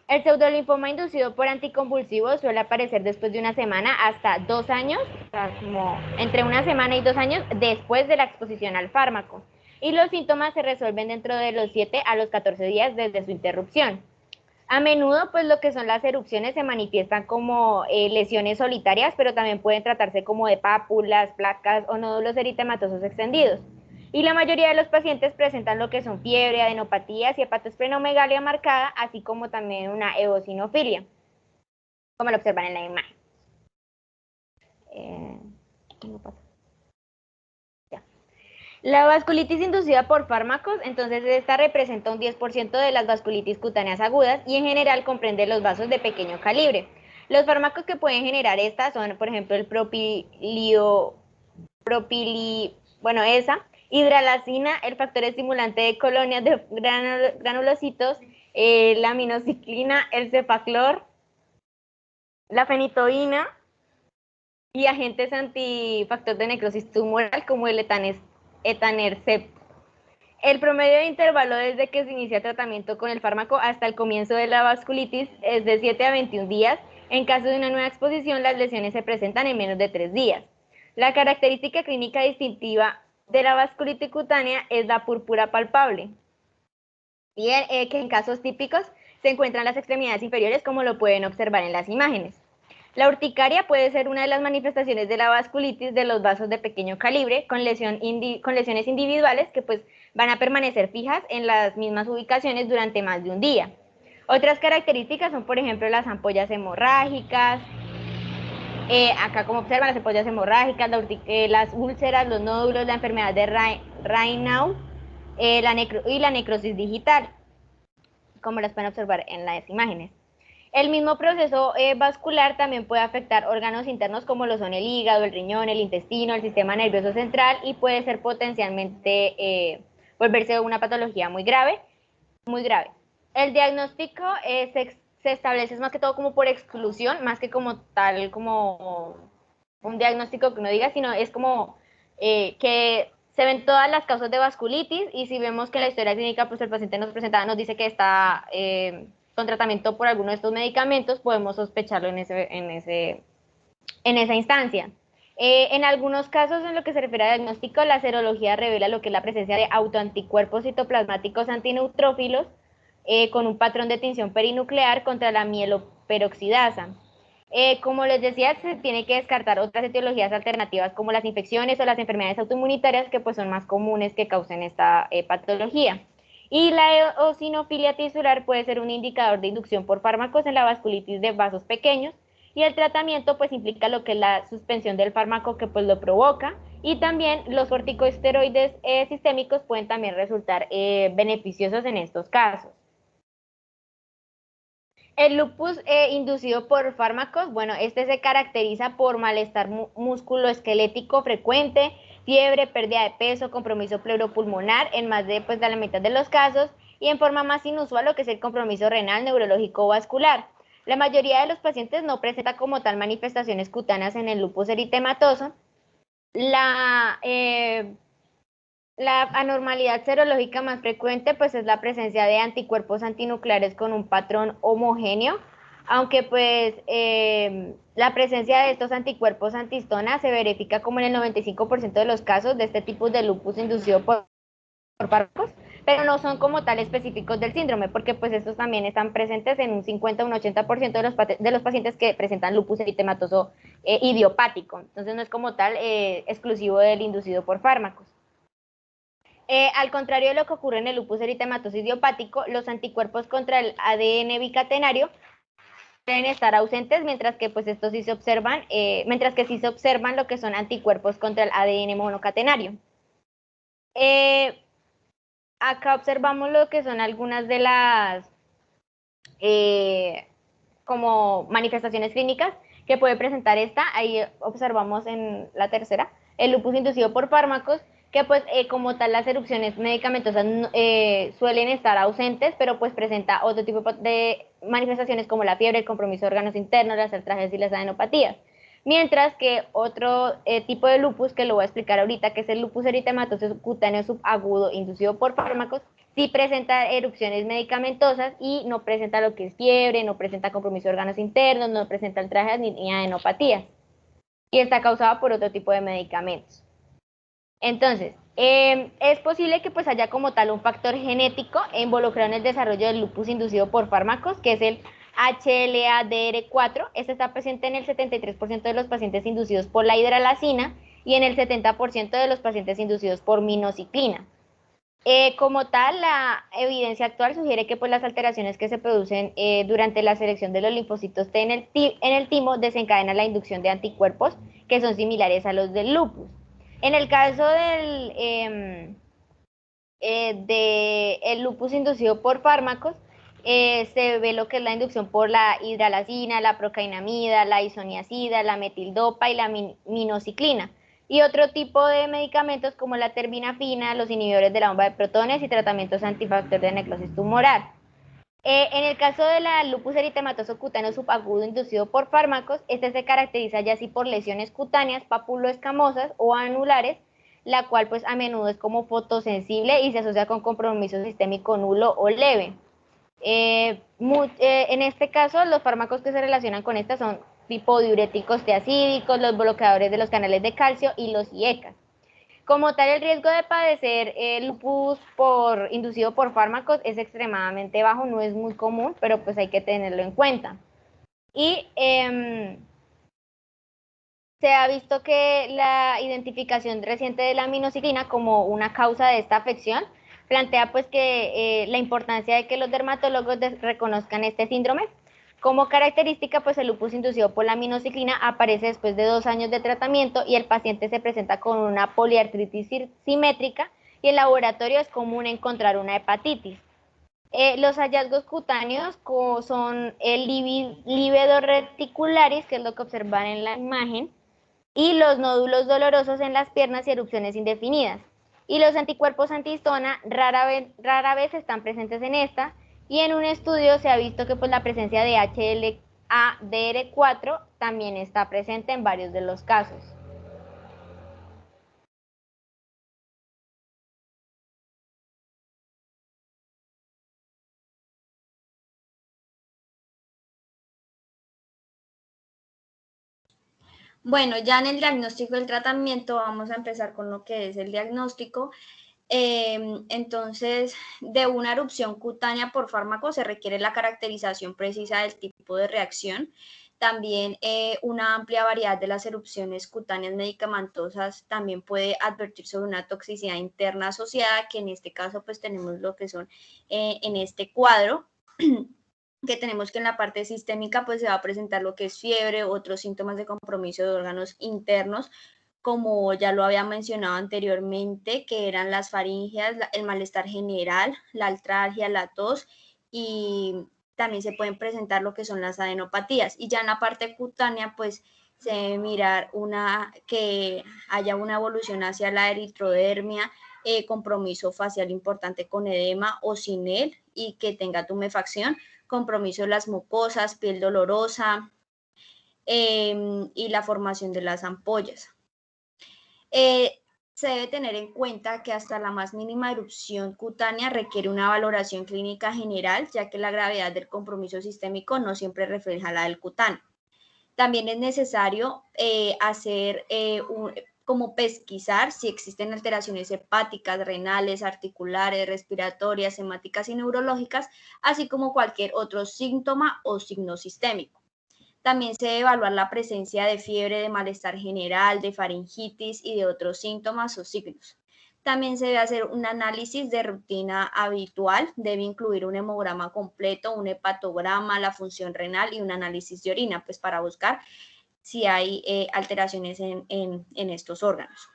[SPEAKER 4] El pseudolinfoma inducido por anticonvulsivos suele aparecer después de 1 semana hasta 2 años, o sea, como entre 1 semana y 2 años después de la exposición al fármaco. Y los síntomas se resuelven dentro de los 7 a los 14 días desde su interrupción. A menudo, pues lo que son las erupciones se manifiestan como lesiones solitarias, pero también pueden tratarse como de pápulas, placas o nódulos eritematosos extendidos. Y la mayoría de los pacientes presentan lo que son fiebre, adenopatías y hepatosplenomegalia marcada, así como también una eosinofilia, como lo observan en la imagen. ¿Cómo pasa? La vasculitis inducida por fármacos, entonces esta representa un 10% de las vasculitis cutáneas agudas y en general comprende los vasos de pequeño calibre. Los fármacos que pueden generar estas son, por ejemplo, el esa, hidralacina, el factor estimulante de colonias de granulocitos, la aminociclina, el cefaclor, la fenitoína y agentes antifactor de necrosis tumoral como el etanercept. El promedio de intervalo desde que se inicia tratamiento con el fármaco hasta el comienzo de la vasculitis es de 7 a 21 días. En caso de una nueva exposición, las lesiones se presentan en menos de 3 días. La característica clínica distintiva de la vasculitis cutánea es la púrpura palpable, y que en casos típicos se encuentran las extremidades inferiores, como lo pueden observar en las imágenes. La urticaria puede ser una de las manifestaciones de la vasculitis de los vasos de pequeño calibre con lesiones individuales que pues van a permanecer fijas en las mismas ubicaciones durante más de un día. Otras características son, por ejemplo, las ampollas hemorrágicas, acá como observan las ampollas hemorrágicas, las úlceras, los nódulos, la enfermedad de Raynaud y la necrosis digital, como las pueden observar en las imágenes. El mismo proceso vascular también puede afectar órganos internos como lo son el hígado, el riñón, el intestino, el sistema nervioso central y puede ser potencialmente volverse una patología muy grave, muy grave. El diagnóstico se establece más que todo como por exclusión, más que como tal, como un diagnóstico que uno diga, sino es como que se ven todas las causas de vasculitis y si vemos que la historia clínica, pues el paciente nos presentaba, nos dice que está con tratamiento por alguno de estos medicamentos, podemos sospecharlo en esa instancia. En algunos casos, en lo que se refiere a diagnóstico, la serología revela lo que es la presencia de autoanticuerpos citoplasmáticos antineutrófilos con un patrón de tinción perinuclear contra la mieloperoxidasa. Como les decía, se tiene que descartar otras etiologías alternativas como las infecciones o las enfermedades autoinmunitarias que pues son más comunes que causen esta patología. Y la eosinofilia tisular puede ser un indicador de inducción por fármacos en la vasculitis de vasos pequeños, y el tratamiento pues implica lo que es la suspensión del fármaco que pues lo provoca, y también los corticosteroides sistémicos pueden también resultar beneficiosos en estos casos. El lupus inducido por fármacos, bueno, este se caracteriza por malestar musculoesquelético frecuente, fiebre, pérdida de peso, compromiso pleuropulmonar en más de, pues, de la mitad de los casos, y en forma más inusual lo que es el compromiso renal, neurológico o vascular. La mayoría de los pacientes no presenta como tal manifestaciones cutáneas en el lupus eritematoso. La anormalidad serológica más frecuente pues es la presencia de anticuerpos antinucleares con un patrón homogéneo, aunque pues la presencia de estos anticuerpos antihistona se verifica como en el 95% de los casos de este tipo de lupus inducido por fármacos, pero no son como tal específicos del síndrome, porque pues estos también están presentes en un 50 o un 80% de los pacientes que presentan lupus eritematoso idiopático, entonces no es como tal exclusivo del inducido por fármacos. Al contrario de lo que ocurre en el lupus eritematoso idiopático, los anticuerpos contra el ADN bicatenario pueden estar ausentes, mientras que pues estos sí se observan, sí se observan lo que son anticuerpos contra el ADN monocatenario. Acá observamos lo que son algunas de las como manifestaciones clínicas que puede presentar esta. Ahí observamos en la tercera, el lupus inducido por fármacos, que pues como tal las erupciones medicamentosas suelen estar ausentes, pero pues presenta otro tipo de manifestaciones como la fiebre, el compromiso de órganos internos, las artralgias y las adenopatías. Mientras que otro tipo de lupus, que lo voy a explicar ahorita, que es el lupus eritematoso cutáneo subagudo inducido por fármacos, sí presenta erupciones medicamentosas y no presenta lo que es fiebre, no presenta compromiso de órganos internos, no presenta artralgias ni adenopatías. Y está causada por otro tipo de medicamentos. Entonces, es posible que pues haya como tal un factor genético involucrado en el desarrollo del lupus inducido por fármacos, que es el HLA-DR4. Este está presente en el 73% de los pacientes inducidos por la hidralazina y en el 70% de los pacientes inducidos por minociclina. Como tal, la evidencia actual sugiere que pues, las alteraciones que se producen durante la selección de los linfocitos T en el timo desencadenan la inducción de anticuerpos que son similares a los del lupus. En el caso del el lupus inducido por fármacos, se ve lo que es la inducción por la hidralazina, la procainamida, la isoniazida, la metildopa y la minociclina. Y otro tipo de medicamentos como la terbinafina, los inhibidores de la bomba de protones y tratamientos antifactor de necrosis tumoral. En el caso de la lupus eritematoso cutáneo subagudo inducido por fármacos, este se caracteriza ya así por lesiones cutáneas, papuloescamosas o anulares, la cual pues a menudo es como fotosensible y se asocia con compromiso sistémico nulo o leve. En este caso, los fármacos que se relacionan con esta son tipo diuréticos tiacídicos, los bloqueadores de los canales de calcio y los IECA. Como tal, el riesgo de padecer lupus inducido por fármacos es extremadamente bajo, no es muy común, pero pues hay que tenerlo en cuenta. Y se ha visto que la identificación reciente de la minociclina como una causa de esta afección plantea pues que la importancia de que los dermatólogos reconozcan este síndrome. Como característica, pues el lupus inducido por la minociclina aparece después de 2 años de tratamiento y el paciente se presenta con una poliartritis simétrica y en laboratorio es común encontrar una hepatitis. Los hallazgos cutáneos son el lívido reticularis, que es lo que observan en la imagen, y los nódulos dolorosos en las piernas y erupciones indefinidas. Y los anticuerpos antihistona rara vez están presentes en esta, y en un estudio se ha visto que pues, la presencia de HLA-DR4 también está presente en varios de los casos.
[SPEAKER 5] Bueno, ya en el diagnóstico y el tratamiento vamos a empezar con lo que es el diagnóstico. Entonces, de una erupción cutánea por fármaco se requiere la caracterización precisa del tipo de reacción. También una amplia variedad de las erupciones cutáneas medicamentosas también puede advertir sobre una toxicidad interna asociada, que en este caso pues tenemos lo que son en este cuadro, que tenemos que en la parte sistémica pues se va a presentar lo que es fiebre, otros síntomas de compromiso de órganos internos, como ya lo había mencionado anteriormente, que eran las faringeas, el malestar general, la artralgia, la tos, y también se pueden presentar lo que son las adenopatías. Y ya en la parte cutánea, pues se debe mirar que haya una evolución hacia la eritrodermia, compromiso facial importante con edema o sin él, y que tenga tumefacción, compromiso de las mucosas, piel dolorosa, y la formación de las ampollas. Se debe tener en cuenta que hasta la más mínima erupción cutánea requiere una valoración clínica general, ya que la gravedad del compromiso sistémico no siempre refleja la del cutáneo. También es necesario como pesquisar si existen alteraciones hepáticas, renales, articulares, respiratorias, hemáticas y neurológicas, así como cualquier otro síntoma o signo sistémico. También se debe evaluar la presencia de fiebre, de malestar general, de faringitis y de otros síntomas o signos. También se debe hacer un análisis de rutina habitual, debe incluir un hemograma completo, un hepatograma, la función renal y un análisis de orina, pues para buscar si hay alteraciones en estos órganos.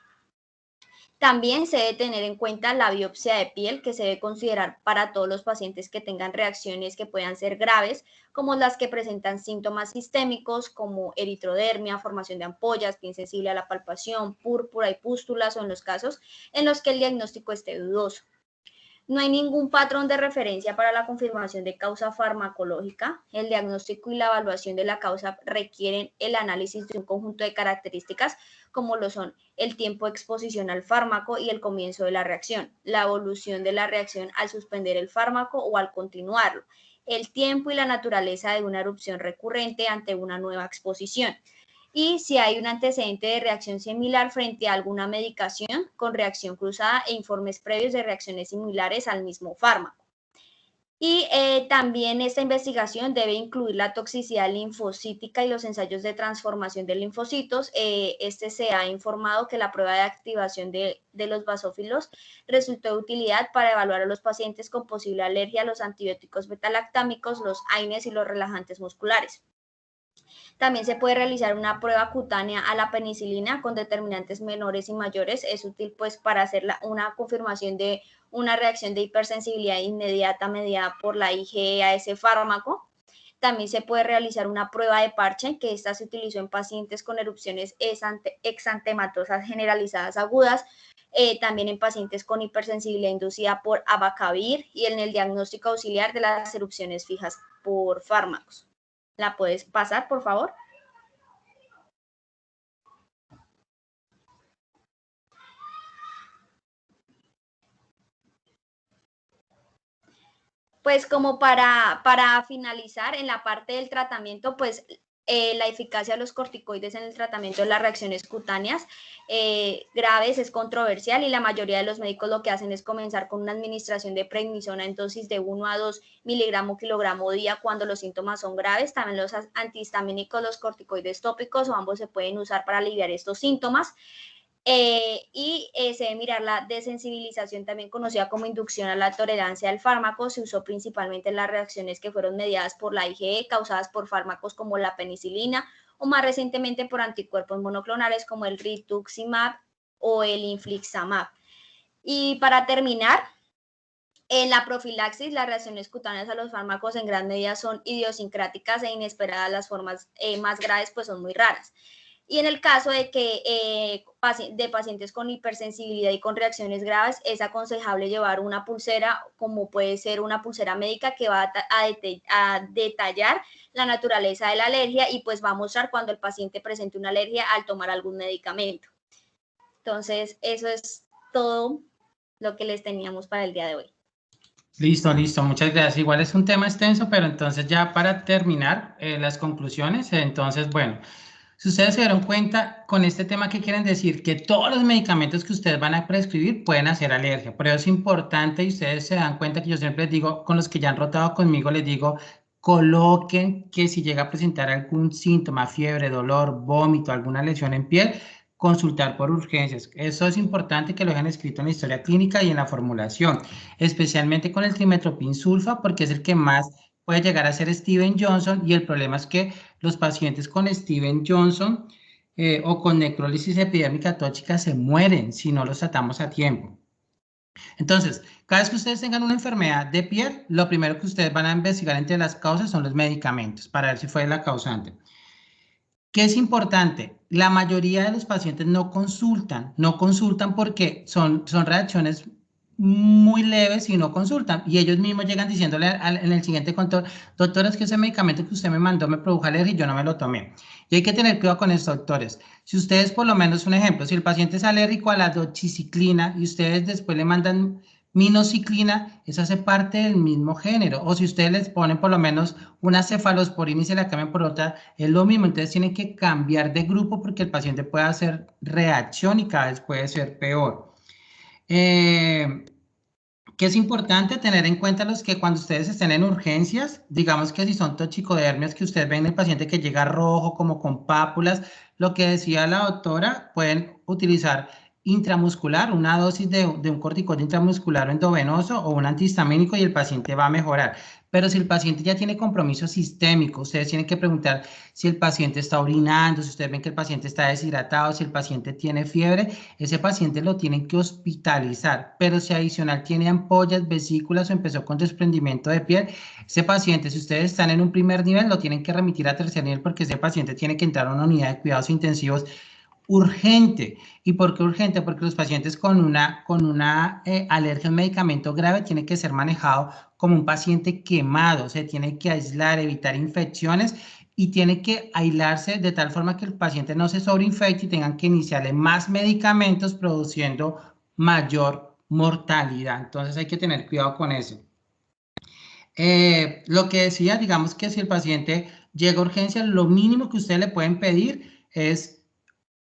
[SPEAKER 5] También se debe tener en cuenta la biopsia de piel, que se debe considerar para todos los pacientes que tengan reacciones que puedan ser graves, como las que presentan síntomas sistémicos como eritrodermia, formación de ampollas, piel sensible a la palpación, púrpura y pústulas, o en los casos en los que el diagnóstico esté dudoso. No hay ningún patrón de referencia para la confirmación de causa farmacológica. El diagnóstico y la evaluación de la causa requieren el análisis de un conjunto de características, como lo son el tiempo de exposición al fármaco y el comienzo de la reacción, la evolución de la reacción al suspender el fármaco o al continuarlo, el tiempo y la naturaleza de una erupción recurrente ante una nueva exposición, y si hay un antecedente de reacción similar frente a alguna medicación con reacción cruzada e informes previos de reacciones similares al mismo fármaco. Y también esta investigación debe incluir la toxicidad linfocítica y los ensayos de transformación de linfocitos. Se ha informado que la prueba de activación de los basófilos resultó de utilidad para evaluar a los pacientes con posible alergia a los antibióticos betalactámicos, los AINES y los relajantes musculares. También se puede realizar una prueba cutánea a la penicilina con determinantes menores y mayores. Es útil pues para hacer una confirmación de una reacción de hipersensibilidad inmediata mediada por la IgE a ese fármaco. También se puede realizar una prueba de parche, que esta se utilizó en pacientes con erupciones exantematosas generalizadas agudas, también en pacientes con hipersensibilidad inducida por abacavir y en el diagnóstico auxiliar de las erupciones fijas por fármacos. ¿La puedes pasar, por favor? Pues como para finalizar, en la parte del tratamiento, pues la eficacia de los corticoides en el tratamiento de las reacciones cutáneas graves es controversial, y la mayoría de los médicos lo que hacen es comenzar con una administración de prednisona en dosis de 1 a 2 miligramos kilogramo día cuando los síntomas son graves. También los antihistamínicos, los corticoides tópicos, o ambos se pueden usar para aliviar estos síntomas. Se debe mirar la desensibilización, también conocida como inducción a la tolerancia al fármaco. Se usó principalmente en las reacciones que fueron mediadas por la IgE, causadas por fármacos como la penicilina, o más recientemente por anticuerpos monoclonales como el rituximab o el infliximab. Y para terminar, en la profilaxis, las reacciones cutáneas a los fármacos en gran medida son idiosincráticas e inesperadas. Las formas más graves pues son muy raras. Y en el caso de de pacientes con hipersensibilidad y con reacciones graves, es aconsejable llevar una pulsera, como puede ser una pulsera médica, que va a detallar la naturaleza de la alergia y pues va a mostrar cuando el paciente presente una alergia al tomar algún medicamento. Entonces, eso es todo lo que les teníamos para el día de hoy.
[SPEAKER 2] Listo, muchas gracias. Igual es un tema extenso, pero entonces ya para terminar las conclusiones, entonces, bueno, Si ustedes se dieron cuenta con este tema, ¿qué quieren decir? Que todos los medicamentos que ustedes van a prescribir pueden hacer alergia. Por eso es importante y ustedes se dan cuenta que yo siempre les digo, con los que ya han rotado conmigo, les digo, coloquen que si llega a presentar algún síntoma, fiebre, dolor, vómito, alguna lesión en piel, consultar por urgencias. Eso es importante que lo hayan escrito en la historia clínica y en la formulación, especialmente con el trimestoprim sulfa, porque es el que más puede llegar a ser Steven Johnson, y el problema es que los pacientes con Steven Johnson o con necrólisis epidérmica tóxica se mueren si no los tratamos a tiempo. Entonces, cada vez que ustedes tengan una enfermedad de piel, lo primero que ustedes van a investigar entre las causas son los medicamentos para ver si fue la causante. ¿Qué es importante? La mayoría de los pacientes no consultan porque son reacciones muy leves y no consultan. Y ellos mismos llegan diciéndole en el siguiente control, doctor, es que ese medicamento que usted me mandó me produjo alergia y yo no me lo tomé. Y hay que tener cuidado con esto, doctores. Si ustedes, por lo menos un ejemplo, si el paciente es alérgico a la doxiciclina y ustedes después le mandan minociclina, eso hace parte del mismo género. O si ustedes les ponen por lo menos una cefalosporina y se la cambian por otra, es lo mismo. Entonces tienen que cambiar de grupo porque el paciente puede hacer reacción y cada vez puede ser peor. Que es importante tener en cuenta los que cuando ustedes estén en urgencias, digamos que si son toxicodermias que ustedes ven el paciente que llega rojo como con pápulas, lo que decía la doctora, pueden utilizar intramuscular, una dosis de un corticoide intramuscular o endovenoso o un antihistamínico y el paciente va a mejorar. Pero si el paciente ya tiene compromiso sistémico, ustedes tienen que preguntar si el paciente está orinando, si ustedes ven que el paciente está deshidratado, si el paciente tiene fiebre, ese paciente lo tienen que hospitalizar. Pero si adicional tiene ampollas, vesículas o empezó con desprendimiento de piel, ese paciente, si ustedes están en un primer nivel, lo tienen que remitir a tercer nivel porque ese paciente tiene que entrar a una unidad de cuidados intensivos urgente. ¿Y por qué urgente? Porque los pacientes con una alergia a un medicamento grave tienen que ser manejados como un paciente quemado, se tiene que aislar, evitar infecciones y tiene que aislarse de tal forma que el paciente no se sobreinfecte y tengan que iniciarle más medicamentos produciendo mayor mortalidad. Entonces hay que tener cuidado con eso. Lo que decía, digamos que si el paciente llega a urgencia, lo mínimo que ustedes le pueden pedir es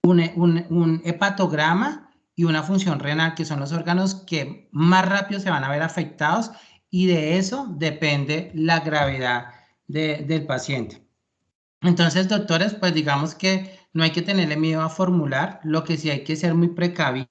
[SPEAKER 2] un hepatograma y una función renal, que son los órganos que más rápido se van a ver afectados, y de eso depende la gravedad del paciente. Entonces, doctores, pues digamos que no hay que tenerle miedo a formular, lo que sí hay que ser muy precavidos,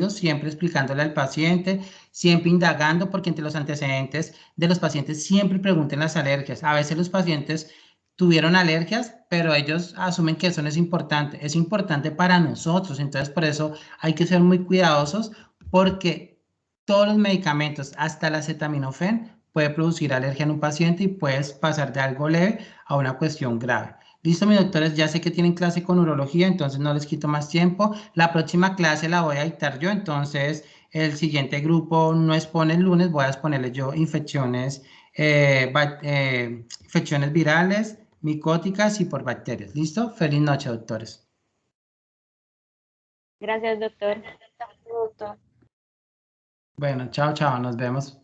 [SPEAKER 2] siempre explicándole al paciente, siempre indagando, porque entre los antecedentes de los pacientes siempre pregunten las alergias. A veces los pacientes tuvieron alergias, pero ellos asumen que eso no es importante para nosotros. Entonces, por eso hay que ser muy cuidadosos, porque todos los medicamentos, hasta el acetaminofén, puede producir alergia en un paciente y puedes pasar de algo leve a una cuestión grave. Listo, mis doctores, ya sé que tienen clase con urología, entonces no les quito más tiempo. La próxima clase la voy a dictar yo, entonces el siguiente grupo no expone el lunes, voy a exponerles yo infecciones, infecciones virales, micóticas y por bacterias. ¿Listo? Feliz noche, doctores.
[SPEAKER 4] Gracias, doctor.
[SPEAKER 2] Bueno, chao, chao, nos vemos.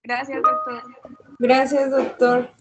[SPEAKER 1] Gracias, doctor.
[SPEAKER 7] Gracias, doctor.